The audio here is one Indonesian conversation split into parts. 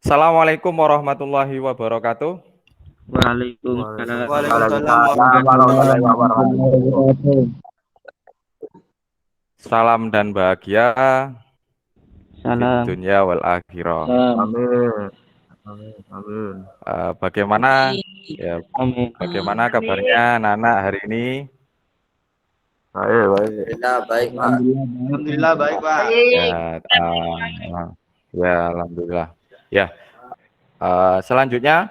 Assalamualaikum warahmatullahi wabarakatuh. Waalaikumsalam Waalaikumsalam warahmatullahi wabarakatuh. Salam dan bahagia di Salam. dunia wal akhirah. Amin. Amin. Bagaimana Amin. bagaimana kabarnya anak-anak hari ini? Baik. Baik, Pak. Alhamdulillah baik, Pak. Ya, alhamdulillah. Ya, selanjutnya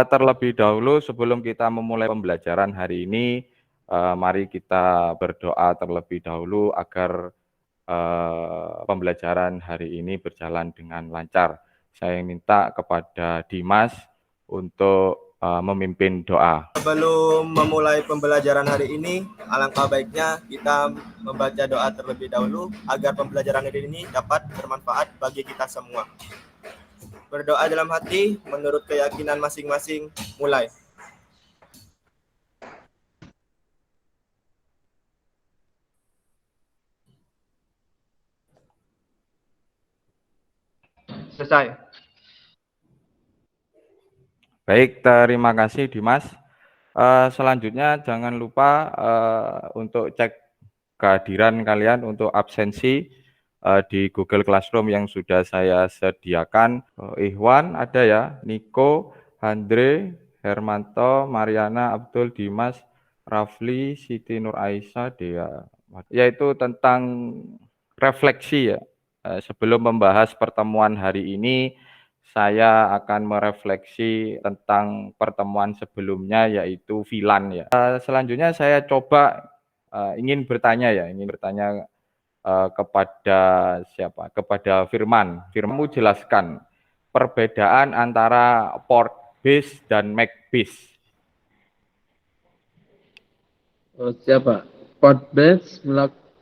terlebih dahulu sebelum kita memulai pembelajaran hari ini, mari kita berdoa terlebih dahulu agar pembelajaran hari ini berjalan dengan lancar. Saya minta kepada Dimas untuk memimpin doa. Sebelum memulai pembelajaran hari ini, alangkah baiknya kita membaca doa terlebih dahulu agar pembelajaran hari ini dapat bermanfaat bagi kita semua. Berdoa dalam hati menurut keyakinan masing-masing. Mulai. Selesai. Baik, terima kasih Dimas. Selanjutnya jangan lupa untuk cek kehadiran kalian untuk absensi di Google Classroom yang sudah saya sediakan. Ikhwan ada ya, Niko, Andre, Hermanto, Mariana, Abdul, Dimas, Rafli, Siti Nur Aisyah, Dea. Yaitu tentang refleksi ya. Sebelum membahas pertemuan hari ini, saya akan merefleksi tentang pertemuan sebelumnya yaitu Filan ya. Selanjutnya saya coba ingin bertanya kepada siapa? Kepada Firman. Firmanmu jelaskan perbedaan antara port base dan MAC base. Siapa? Port base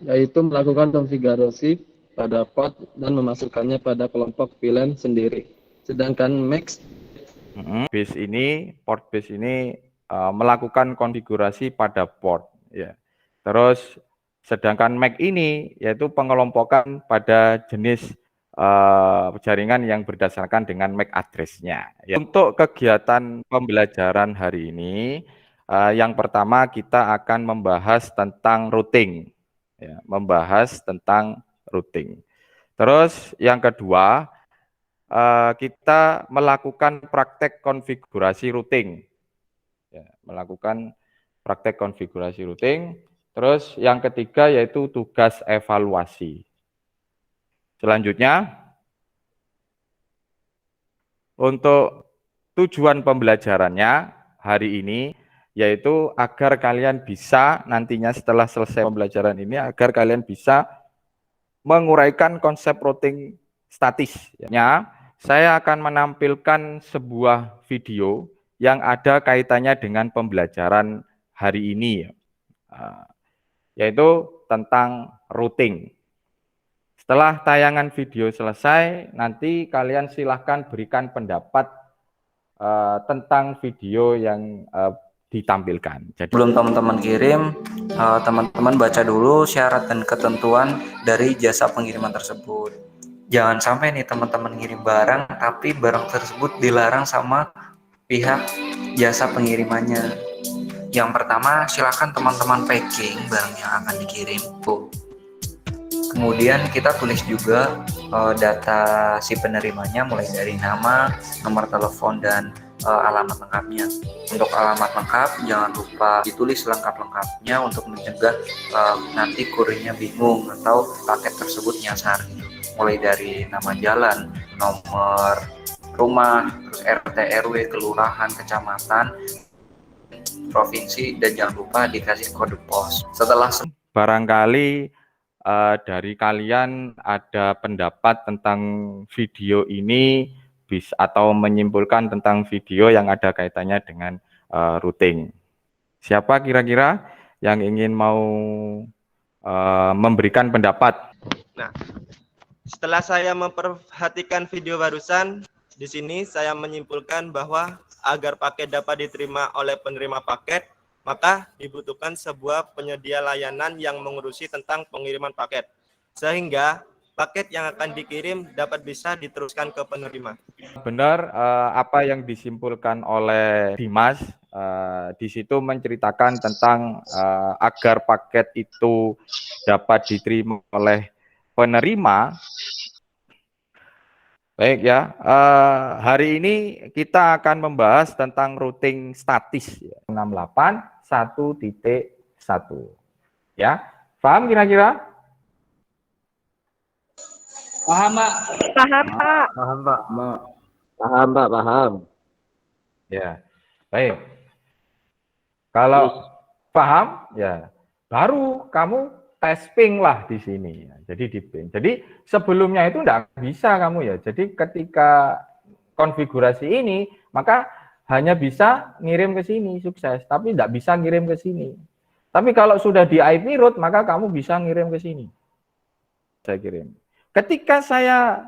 yaitu melakukan konfigurasi pada port dan memasukkannya pada kelompok VLAN sendiri. Sedangkan port base ini melakukan konfigurasi pada port ya. Terus sedangkan MAC ini yaitu pengelompokan pada jenis jaringan yang berdasarkan dengan MAC address-nya. Ya. Untuk kegiatan pembelajaran hari ini, yang pertama kita akan membahas tentang routing, ya, Terus yang kedua, kita melakukan praktek konfigurasi routing, ya, Terus yang ketiga yaitu tugas evaluasi. Selanjutnya, untuk tujuan pembelajarannya hari ini yaitu agar kalian bisa nantinya setelah selesai pembelajaran ini agar kalian bisa menguraikan konsep routing statis. Ya, saya akan menampilkan sebuah video yang ada kaitannya dengan pembelajaran hari ini, yaitu tentang routing. Setelah tayangan video selesai, nanti kalian silahkan berikan pendapat tentang video yang ditampilkan. Jadi, sebelum teman-teman kirim, teman-teman baca dulu syarat dan ketentuan dari jasa pengiriman tersebut. Jangan sampai nih teman-teman ngirim barang, tapi barang tersebut dilarang sama pihak jasa pengirimannya. Yang pertama, silakan teman-teman packing barang yang akan dikirim. Kemudian kita tulis juga data si penerimanya, mulai dari nama, nomor telepon, dan alamat lengkapnya. Untuk alamat lengkap jangan lupa ditulis lengkap-lengkapnya untuk mencegah nanti kurirnya bingung atau paket tersebut nyasar. Mulai dari nama jalan, nomor rumah, terus RT, RW, kelurahan, kecamatan, provinsi, dan jangan lupa dikasih kode pos. Setelah barangkali dari kalian ada pendapat tentang video ini atau menyimpulkan tentang video yang ada kaitannya dengan routing. Siapa kira-kira yang ingin mau memberikan pendapat? Nah, setelah saya memperhatikan video barusan, di sini saya menyimpulkan bahwa agar paket dapat diterima oleh penerima paket, maka dibutuhkan sebuah penyedia layanan yang mengurusi tentang pengiriman paket. Sehingga paket yang akan dikirim dapat bisa diteruskan ke penerima. Benar, apa yang disimpulkan oleh Dimas di situ menceritakan tentang agar paket itu dapat diterima oleh penerima. Baik ya, hari ini kita akan membahas tentang routing statis ya, 68.1.1 ya. Paham kira-kira? Paham, Pak. Paham, Pak. Paham, Pak. Paham, Pak, paham. Ya, baik. Kalau paham, ya baru kamu tes ping lah di sini. Jadi di ping. Jadi sebelumnya itu enggak bisa kamu ya. Jadi ketika konfigurasi ini, maka hanya bisa ngirim ke sini, sukses. Tapi enggak bisa ngirim ke sini. Tapi kalau sudah di IP route, maka kamu bisa ngirim ke sini. Saya kirim. Ketika saya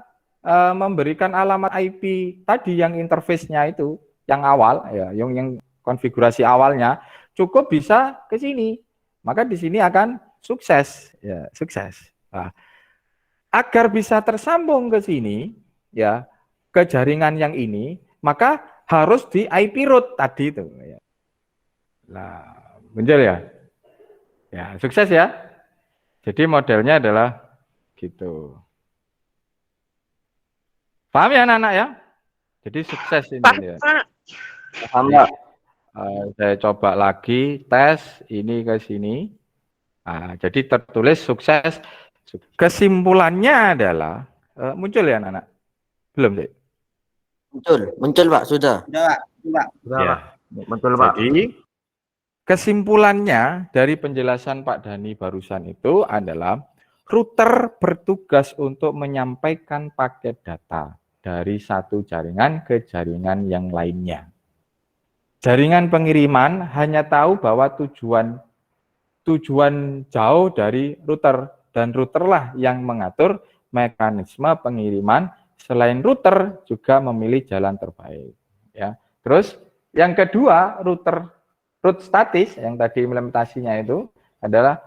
memberikan alamat IP tadi yang interface-nya itu, yang awal, ya, yang konfigurasi awalnya, cukup bisa ke sini. Maka di sini akan sukses, ya, sukses. Nah, agar bisa tersambung ke sini, ya, ke jaringan yang ini, maka harus di IP route tadi itu. Ya. Nah, muncul ya, ya, sukses ya. Jadi modelnya adalah gitu. Paham ya anak-anak ya? Jadi sukses ini ya. Paham, Pak. Saya coba lagi tes ini ke sini. Nah, jadi tertulis sukses. Kesimpulannya adalah muncul ya anak-anak? Belum sih? Muncul, Pak, sudah. Sudah, Ya. Pak. Betul, Pak. Jadi kesimpulannya dari penjelasan Pak Dhani barusan itu adalah router bertugas untuk menyampaikan paket data dari satu jaringan ke jaringan yang lainnya. Jaringan pengiriman hanya tahu bahwa tujuan jauh dari router, dan routerlah yang mengatur mekanisme pengiriman. Selain router juga memilih jalan terbaik. Ya. Terus yang kedua, route statis yang tadi implementasinya itu adalah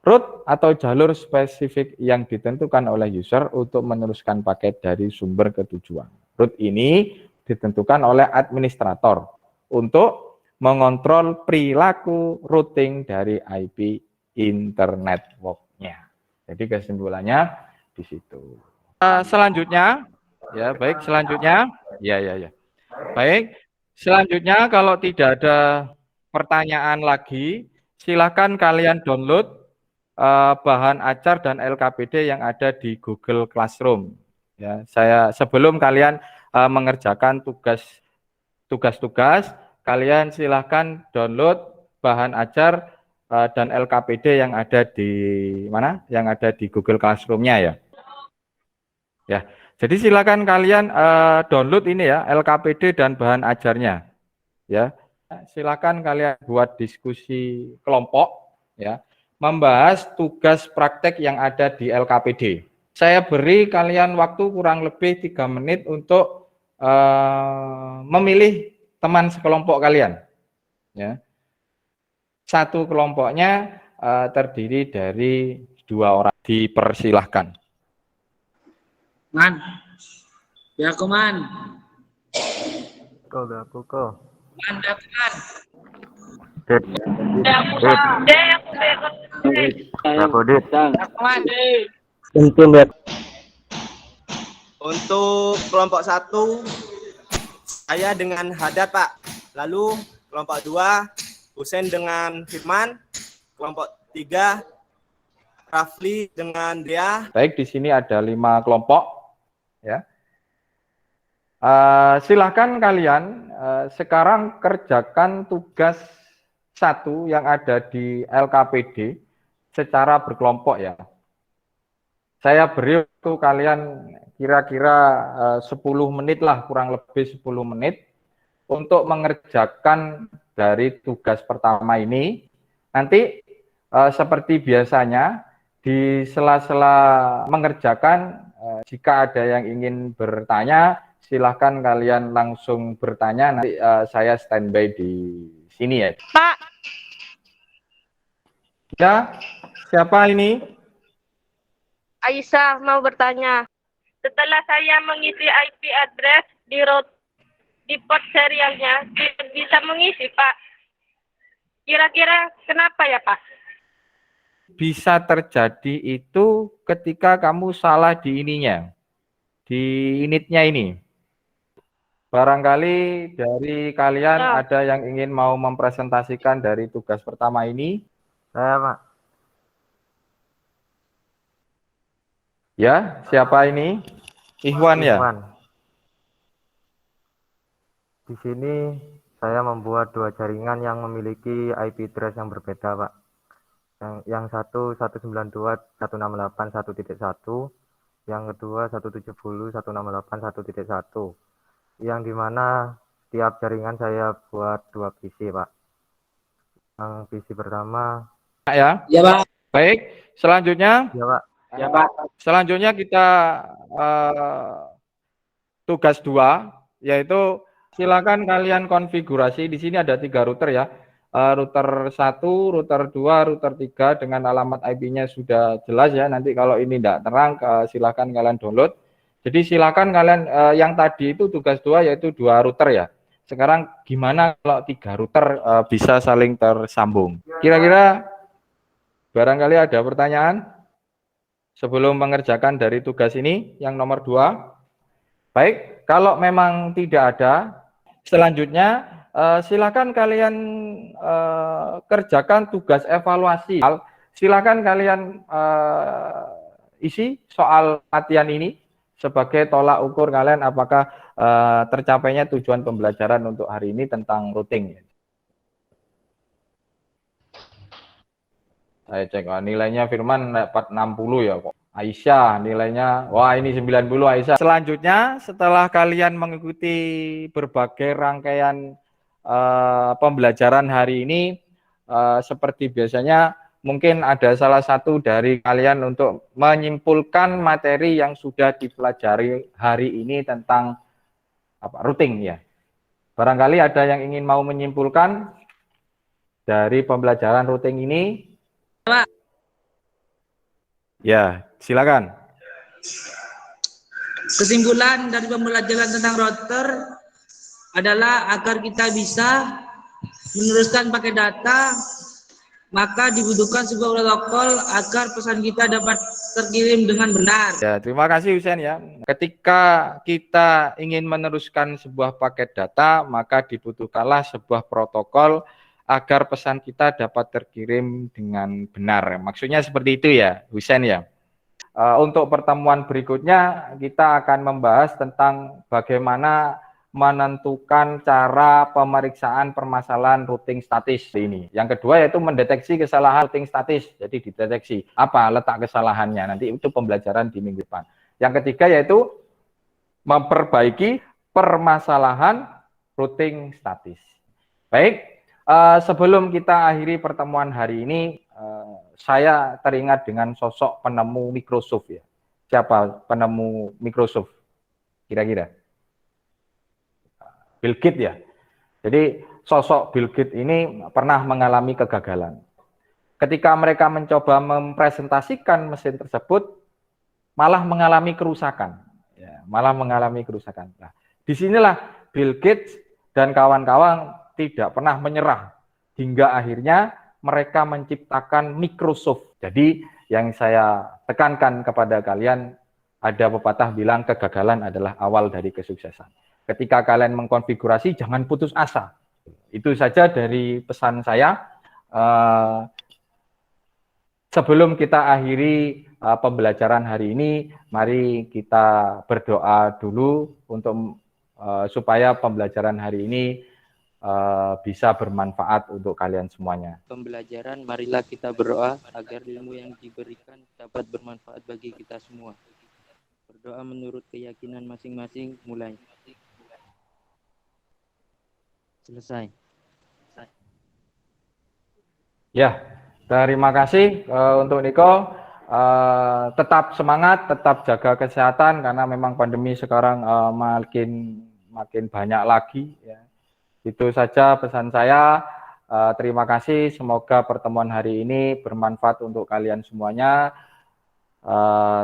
route atau jalur spesifik yang ditentukan oleh user untuk meneruskan paket dari sumber ke tujuan. Route ini ditentukan oleh administrator untuk mengontrol perilaku routing dari IP internet network-nya. Jadi kesimpulannya di situ. Selanjutnya, ya baik, selanjutnya, ya. Baik, selanjutnya kalau tidak ada pertanyaan lagi, silakan kalian download bahan ajar dan LKPD yang ada di Google Classroom. Ya, saya sebelum kalian mengerjakan tugas-tugas, kalian silahkan download bahan ajar dan LKPD yang ada di mana? Yang ada di Google Classroom-nya ya. Ya, jadi silakan kalian download ini ya, LKPD dan bahan ajarnya. Ya, silakan kalian buat diskusi kelompok ya. Membahas tugas praktek yang ada di LKPD. Saya beri kalian waktu kurang lebih 3 menit untuk memilih teman sekelompok kalian. Ya. Satu kelompoknya terdiri dari 2 orang. Dipersilahkan. Man. Ya, Man. Pukul. Man, Man. Untuk kelompok 1, saya dengan Haddad, Pak. Lalu kelompok 2, Husein dengan Firman. Kelompok 3, Rafli dengan Dea. Baik, di sini ada 5 kelompok. Ya. Silahkan kalian sekarang kerjakan tugas 1 yang ada di LKPD secara berkelompok ya. Saya beri waktu kalian kira-kira 10 menit lah, kurang lebih 10 menit untuk mengerjakan dari tugas pertama ini. Nanti seperti biasanya di sela-sela mengerjakan, jika ada yang ingin bertanya, silahkan kalian langsung bertanya. Nanti saya standby di sini ya. Pak. Ya, siapa ini? Aisyah mau bertanya. Setelah saya mengisi IP address di port serialnya, tidak bisa mengisi, Pak. Kira-kira kenapa ya, Pak? Bisa terjadi itu ketika kamu salah di ininya, di initnya ini. Barangkali dari kalian Ya. ada yang ingin mau mempresentasikan dari tugas pertama ini. Saya, Pak. Ya, siapa ini? Ihwan ya? Ikhwan. Di sini saya membuat dua jaringan yang memiliki IP address yang berbeda, Pak. Yang satu 192.168.1.1, yang kedua 170.168.1.1. Yang dimana tiap jaringan saya buat dua PC, Pak. Yang PC pertama, Ya. Ya, Pak. Baik, selanjutnya ya Pak. Ya, Pak. Selanjutnya kita tugas 2, yaitu silakan kalian konfigurasi. Di sini ada 3 router ya. Router 1, router 2, router 3 dengan alamat IP-nya sudah jelas ya. Nanti kalau ini tidak terang, silakan kalian download. Jadi silakan kalian yang tadi itu tugas 2 yaitu 2 router ya. Sekarang gimana kalau 3 router bisa saling tersambung? Kira-kira barangkali ada pertanyaan sebelum mengerjakan dari tugas ini yang nomor 2. Baik, kalau memang tidak ada, selanjutnya silakan kalian kerjakan tugas evaluasi. Silakan kalian isi soal latihan ini sebagai tolak ukur kalian apakah tercapainya tujuan pembelajaran untuk hari ini tentang routing. Saya cek, nilainya Firman dapat 60 ya kok. Aisyah nilainya, wah ini 90 Aisyah. Selanjutnya setelah kalian mengikuti berbagai rangkaian pembelajaran hari ini, seperti biasanya mungkin ada salah satu dari kalian untuk menyimpulkan materi yang sudah dipelajari hari ini tentang routing ya. Barangkali ada yang ingin mau menyimpulkan dari pembelajaran routing ini. Pak. Ya, silakan. Kesimpulan dari pembelajaran tentang router adalah agar kita bisa meneruskan pakai data, maka dibutuhkan sebuah protokol agar pesan kita dapat terkirim dengan benar. Ya, terima kasih Husen ya. Ketika kita ingin meneruskan sebuah paket data, maka dibutuhkanlah sebuah protokol agar pesan kita dapat terkirim dengan benar. Maksudnya seperti itu ya, Husen ya. Untuk pertemuan berikutnya kita akan membahas tentang bagaimana menentukan cara pemeriksaan permasalahan routing statis ini. Yang kedua yaitu mendeteksi kesalahan routing statis. Jadi dideteksi apa letak kesalahannya. Nanti itu pembelajaran di minggu depan. Yang ketiga yaitu memperbaiki permasalahan routing statis. Baik, sebelum kita akhiri pertemuan hari ini, saya teringat dengan sosok penemu Microsoft ya. Siapa penemu Microsoft? Kira-kira? Bill Gates ya. Jadi sosok Bill Gates ini pernah mengalami kegagalan. Ketika mereka mencoba mempresentasikan mesin tersebut, malah mengalami kerusakan. Ya, malah mengalami kerusakan. Nah, disinilah Bill Gates dan kawan-kawan tidak pernah menyerah hingga akhirnya mereka menciptakan Microsoft. Jadi yang saya tekankan kepada kalian, ada pepatah bilang kegagalan adalah awal dari kesuksesan. Ketika kalian mengkonfigurasi, jangan putus asa. Itu saja dari pesan saya. Sebelum kita akhiri pembelajaran hari ini, mari kita berdoa dulu untuk supaya pembelajaran hari ini bisa bermanfaat untuk kalian semuanya. Pembelajaran, marilah kita berdoa agar ilmu yang diberikan dapat bermanfaat bagi kita semua. Berdoa menurut keyakinan masing-masing, mulai. Selesai. Ya, terima kasih untuk Niko. Tetap semangat, tetap jaga kesehatan karena memang pandemi sekarang makin banyak lagi. Ya. Itu saja pesan saya. Terima kasih. Semoga pertemuan hari ini bermanfaat untuk kalian semuanya.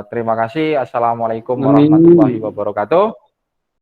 Terima kasih. Assalamualaikum Amin. warahmatullahi wabarakatuh.